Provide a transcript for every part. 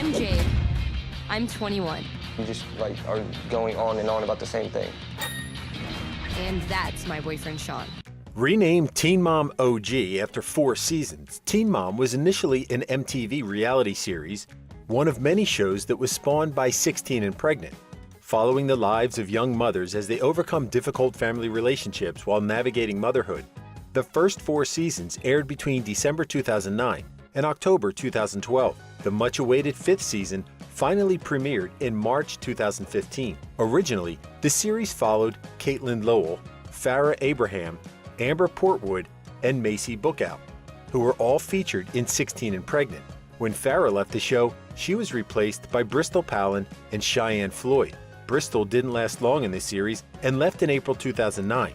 I'm Jade. I'm 21. You just are going on and on about the same thing. And that's my boyfriend, Sean. Renamed Teen Mom OG after 4 seasons, Teen Mom was initially an MTV reality series, one of many shows that was spawned by 16 and Pregnant, following the lives of young mothers as they overcome difficult family relationships while navigating motherhood. The first 4 seasons aired between December 2009 and October 2012. The much-awaited 5th season finally premiered in March 2015. Originally, the series followed Caitlin Lowell, Farrah Abraham, Amber Portwood, and Macy Bookout, who were all featured in 16 and Pregnant. When Farrah left the show, she was replaced by Bristol Palin and Cheyenne Floyd. Bristol didn't last long in this series and left in April 2009.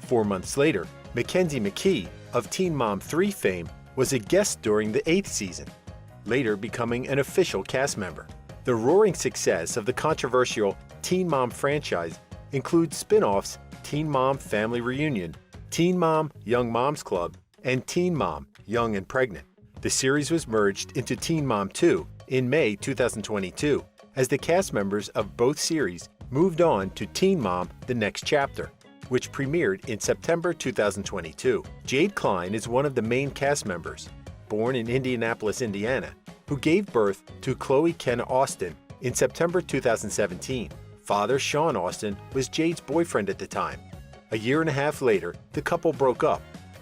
4 months later, Mackenzie McKee of Teen Mom 3 fame was a guest during the 8th season, later becoming an official cast member. The roaring success of the controversial Teen Mom franchise includes spin-offs Teen Mom Family Reunion, Teen Mom Young Moms Club, and Teen Mom Young and Pregnant. The series was merged into Teen Mom 2 in May 2022, as the cast members of both series moved on to Teen Mom The Next Chapter, which premiered in September 2022. Jade Cline is one of the main cast members, born in Indianapolis, Indiana, who gave birth to Chloe Kenna Austin in September 2017. Father Sean Austin was Jade's boyfriend at the time. A year and a half later, the couple broke up,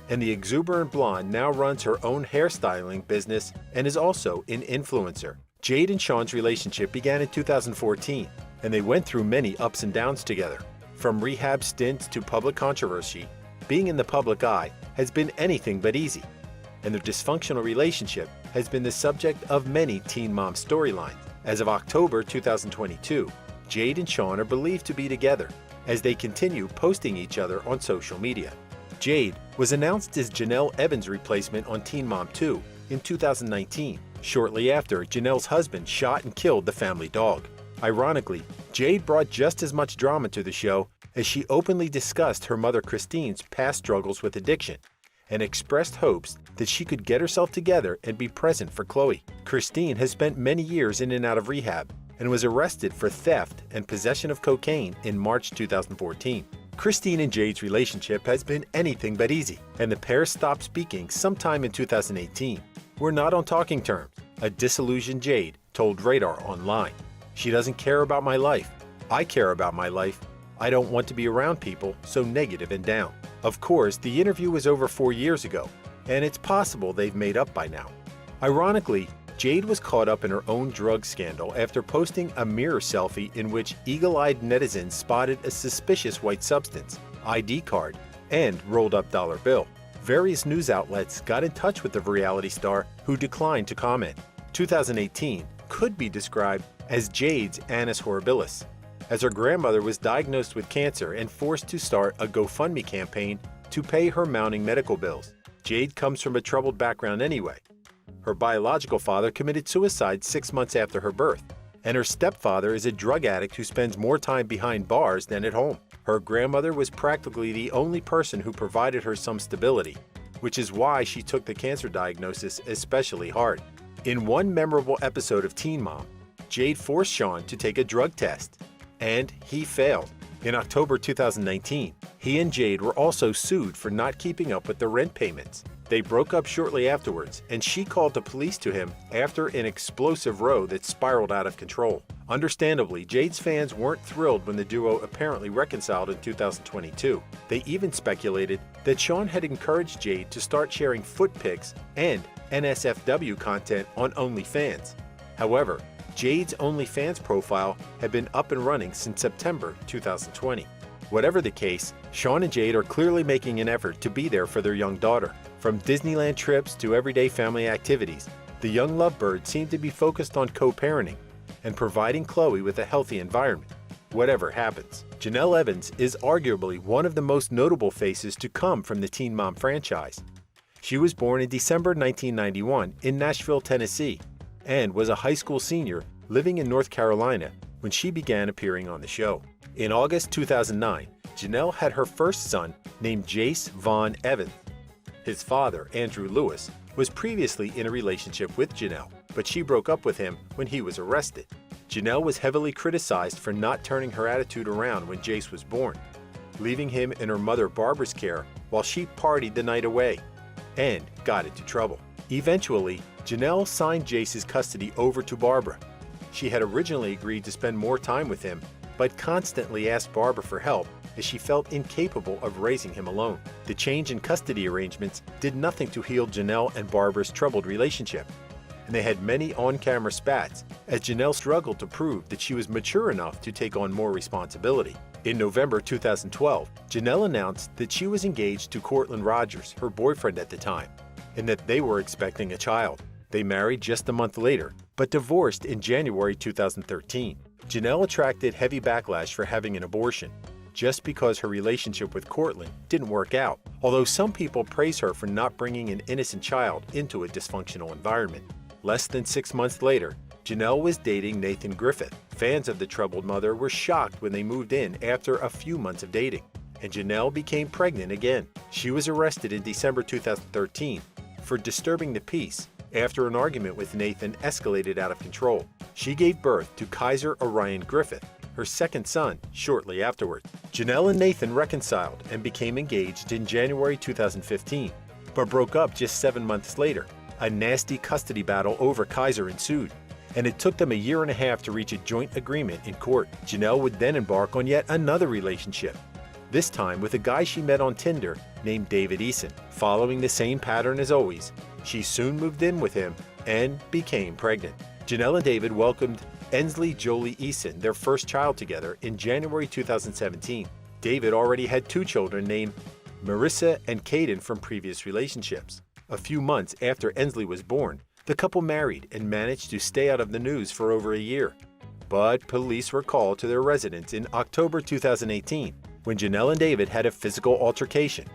and the exuberant blonde now runs her own hairstyling business and is also an influencer. Jade and Sean's relationship began in 2014, and they went through many ups and downs together. From rehab stints to public controversy, being in the public eye has been anything but easy, and their dysfunctional relationship has been the subject of many Teen Mom storylines. As of October 2022, Jade and Sean are believed to be together as they continue posting each other on social media. Jade was announced as Janelle Evans' replacement on Teen Mom 2 in 2019, shortly after Janelle's husband shot and killed the family dog. Ironically, Jade brought just as much drama to the show as she openly discussed her mother Christine's past struggles with addiction and expressed hopes that she could get herself together and be present for Chloe. Christine has spent many years in and out of rehab and was arrested for theft and possession of cocaine in March 2014. Christine and Jade's relationship has been anything but easy, and the pair stopped speaking sometime in 2018. "We're not on talking terms," a disillusioned Jade told Radar Online. "She doesn't care about my life. I care about my life. I don't want to be around people so negative and down." Of course, the interview was over 4 years ago, and it's possible they've made up by now. Ironically, Jade was caught up in her own drug scandal after posting a mirror selfie in which eagle-eyed netizens spotted a suspicious white substance, ID card, and rolled-up dollar bill. Various news outlets got in touch with the reality star, who declined to comment. 2018 could be described as Jade's annus horribilis, as her grandmother was diagnosed with cancer and forced to start a GoFundMe campaign to pay her mounting medical bills. Jade comes from a troubled background anyway. Her biological father committed suicide 6 months after her birth, and her stepfather is a drug addict who spends more time behind bars than at home. Her grandmother was practically the only person who provided her some stability, which is why she took the cancer diagnosis especially hard. In one memorable episode of Teen Mom, Jade forced Sean to take a drug test, and he failed. In October 2019, he and Jade were also sued for not keeping up with the rent payments. They broke up shortly afterwards, and she called the police to him after an explosive row that spiraled out of control. Understandably, Jade's fans weren't thrilled when the duo apparently reconciled in 2022. They even speculated that Sean had encouraged Jade to start sharing foot pics and NSFW content on OnlyFans. However, Jade's OnlyFans profile had been up and running since September 2020. Whatever the case, Sean and Jade are clearly making an effort to be there for their young daughter. From Disneyland trips to everyday family activities, the young lovebirds seem to be focused on co-parenting and providing Chloe with a healthy environment, whatever happens. Janelle Evans is arguably one of the most notable faces to come from the Teen Mom franchise. She was born in December 1991 in Nashville, Tennessee, and was a high school senior living in North Carolina when she began appearing on the show. In August 2009, Janelle had her first son named Jace Vaughn Evans. His father, Andrew Lewis, was previously in a relationship with Janelle, but she broke up with him when he was arrested. Janelle was heavily criticized for not turning her attitude around when Jace was born, leaving him in her mother Barbara's care while she partied the night away and got into trouble. Eventually, Janelle signed Jace's custody over to Barbara. She had originally agreed to spend more time with him, but constantly asked Barbara for help as she felt incapable of raising him alone. The change in custody arrangements did nothing to heal Janelle and Barbara's troubled relationship, and they had many on-camera spats as Janelle struggled to prove that she was mature enough to take on more responsibility. In November 2012, Janelle announced that she was engaged to Cortland Rogers, her boyfriend at the time, and that they were expecting a child. They married just a month later, but divorced in January 2013. Janelle attracted heavy backlash for having an abortion, just because her relationship with Cortland didn't work out, although some people praise her for not bringing an innocent child into a dysfunctional environment. Less than 6 months later, Janelle was dating Nathan Griffith. Fans of the troubled mother were shocked when they moved in after a few months of dating, and Janelle became pregnant again. She was arrested in December 2013 for disturbing the peace after an argument with Nathan escalated out of control. She gave birth to Kaiser Orion Griffith, her second son, shortly afterward. Janelle and Nathan reconciled and became engaged in January 2015, but broke up just 7 months later. A nasty custody battle over Kaiser ensued, and it took them a year and a half to reach a joint agreement in court. Janelle would then embark on yet another relationship, this time with a guy she met on Tinder named David Eason. Following the same pattern as always, she soon moved in with him and became pregnant. Janelle and David welcomed Ensley Jolie Eason, their first child together, in January 2017. David already had 2 children named Marissa and Caden from previous relationships. A few months after Ensley was born, the couple married and managed to stay out of the news for over a year. But police were called to their residence in October 2018 when Janelle and David had a physical altercation.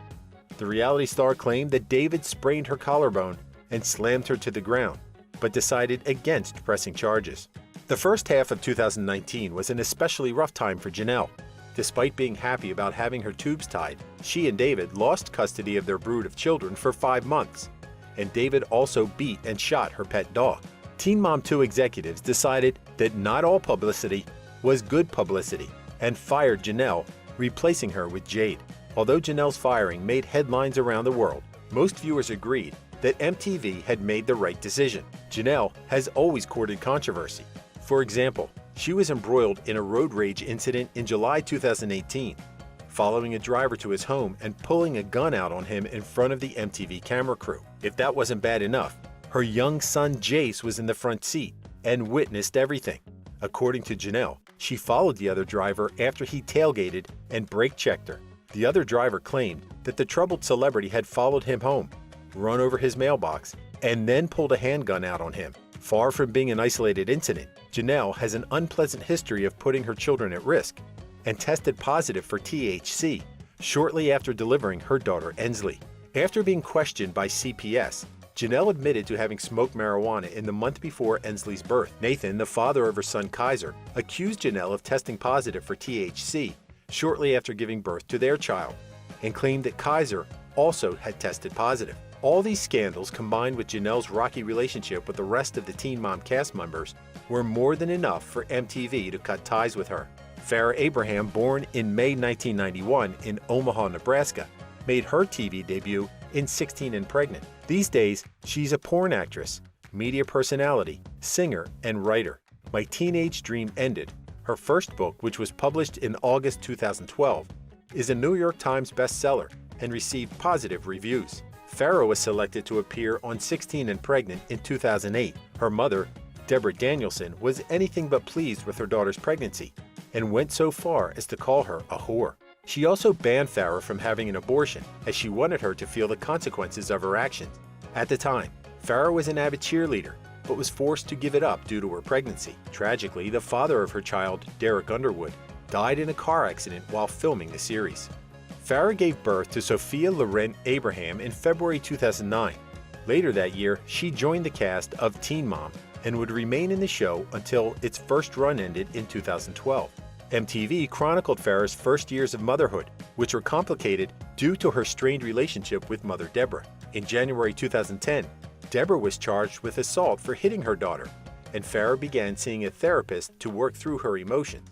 The reality star claimed that David sprained her collarbone and slammed her to the ground, but decided against pressing charges. The first half of 2019 was an especially rough time for Janelle. Despite being happy about having her tubes tied, she and David lost custody of their brood of children for 5 months, and David also beat and shot her pet dog. Teen Mom 2 executives decided that not all publicity was good publicity and fired Janelle, replacing her with Jade. Although Janelle's firing made headlines around the world, most viewers agreed that MTV had made the right decision. Janelle has always courted controversy. For example, she was embroiled in a road rage incident in July 2018, following a driver to his home and pulling a gun out on him in front of the MTV camera crew. If that wasn't bad enough, her young son Jace was in the front seat and witnessed everything. According to Janelle, she followed the other driver after he tailgated and brake-checked her. The other driver claimed that the troubled celebrity had followed him home, run over his mailbox, and then pulled a handgun out on him. Far from being an isolated incident, Janelle has an unpleasant history of putting her children at risk and tested positive for THC shortly after delivering her daughter Ensley. After being questioned by CPS, Janelle admitted to having smoked marijuana in the month before Ensley's birth. Nathan, the father of her son Kaiser, accused Janelle of testing positive for THC shortly after giving birth to their child, and claimed that Kaiser also had tested positive. All these scandals, combined with Janelle's rocky relationship with the rest of the Teen Mom cast members, were more than enough for MTV to cut ties with her. Farrah Abraham, born in May 1991 in Omaha, Nebraska, made her TV debut in 16 and Pregnant. These days, she's a porn actress, media personality, singer, and writer. My Teenage Dream Ended, her first book, which was published in August 2012, is a New York Times bestseller and received positive reviews. Farrah was selected to appear on 16 and Pregnant in 2008. Her mother, Deborah Danielson, was anything but pleased with her daughter's pregnancy and went so far as to call her a whore. She also banned Farrah from having an abortion, as she wanted her to feel the consequences of her actions. At the time, Farrah was an avid cheerleader, but was forced to give it up due to her pregnancy. Tragically, the father of her child, Derek Underwood, died in a car accident while filming the series. Farrah gave birth to Sophia Loren Abraham in February 2009. Later that year, she joined the cast of Teen Mom and would remain in the show until its first run ended in 2012. MTV chronicled Farrah's first years of motherhood, which were complicated due to her strained relationship with mother Deborah. In January 2010, Deborah was charged with assault for hitting her daughter, and Farrah began seeing a therapist to work through her emotions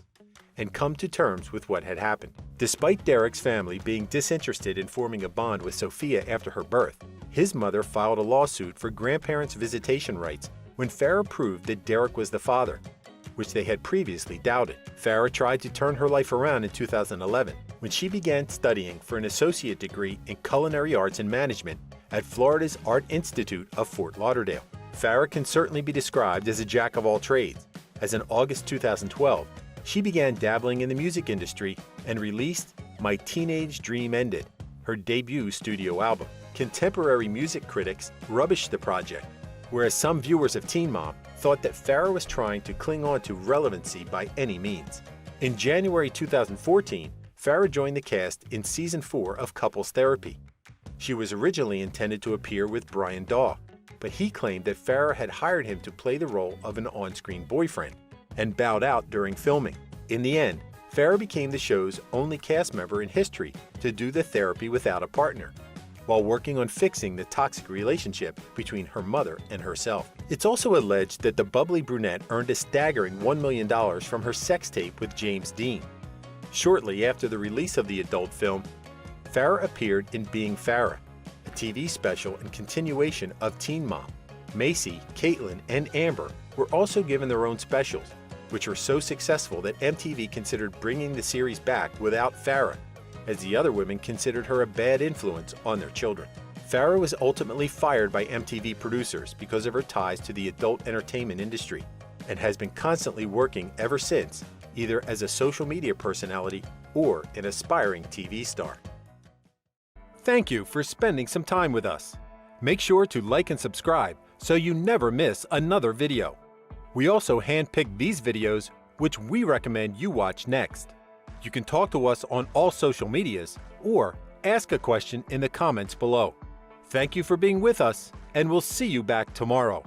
and come to terms with what had happened. Despite Derek's family being disinterested in forming a bond with Sophia after her birth, his mother filed a lawsuit for grandparents' visitation rights when Farrah proved that Derek was the father, which they had previously doubted. Farrah tried to turn her life around in 2011 when she began studying for an associate degree in culinary arts and management at Florida's Art Institute of Fort Lauderdale. Farrah can certainly be described as a jack of all trades, as in August 2012, she began dabbling in the music industry and released My Teenage Dream Ended, her debut studio album. Contemporary music critics rubbished the project, whereas some viewers of Teen Mom thought that Farrah was trying to cling on to relevancy by any means. In January 2014, Farrah joined the cast in Season 4 of Couples Therapy. She was originally intended to appear with Brian Daw, but he claimed that Farrah had hired him to play the role of an on-screen boyfriend and bowed out during filming. In the end, Farrah became the show's only cast member in history to do the therapy without a partner, while working on fixing the toxic relationship between her mother and herself. It's also alleged that the bubbly brunette earned a staggering $1 million from her sex tape with James Dean. Shortly after the release of the adult film, Farrah appeared in Being Farrah, a TV special and continuation of Teen Mom. Macy, Caitlin, and Amber were also given their own specials, which were so successful that MTV considered bringing the series back without Farrah, as the other women considered her a bad influence on their children. Farrah was ultimately fired by MTV producers because of her ties to the adult entertainment industry, and has been constantly working ever since, either as a social media personality or an aspiring TV star. Thank you for spending some time with us. Make sure to like and subscribe so you never miss another video. We also handpicked these videos, which we recommend you watch next. You can talk to us on all social medias or ask a question in the comments below. Thank you for being with us, and we'll see you back tomorrow.